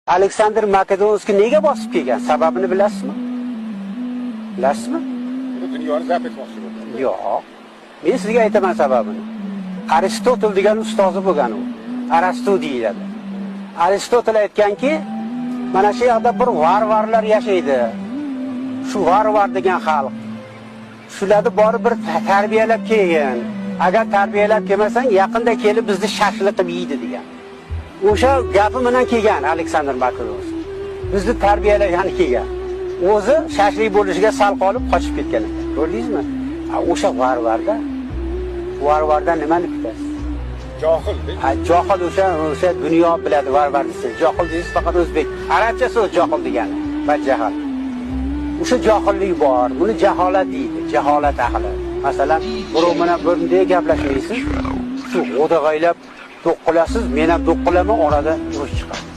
Aleksandr Makedonskiy nega bosib kelgan? Sababini bilasizmi? Bilasizmi? Dunyoni zabt etmoqchi bo'ldi. Yo'q. Men sizga aytaman sababini. Aristotel degan ustozi bo'lgan u. Arastu deyiladi. Aristotel aytganki, mana shu yerda bir varvarlar yashaydi. Shu varvar degan xalq. Shularni borib bir tarbiyalab kelgan. Agar tarbiyalab kelmasang, yaqinda kelib bizni shashlik qilib yeydi degan. O'sha gapi bilan kelgan Aleksandr Makedonskiy. Bizni tarbiyalagani kelgan. O'zi shashlik bo'lishiga sal qolib qochib ketgan ekan. Ko'rdingizmi? O'sha varvardan nimani kutasiz? Johil. Johil o'sha dunyo biladi varvar desa. Johil deysiz faqat o'zbek. Arabcha so'z johil degani. Badjahil. O'sha johillik bor. Buni jaholat deydi. Jaholat ahli. Masalan, birov bilan bunday gaplashmaysiz. Shu o'dag'aylab to'qqilasiz, men ham to'qqilaman, orada urush chiqadi.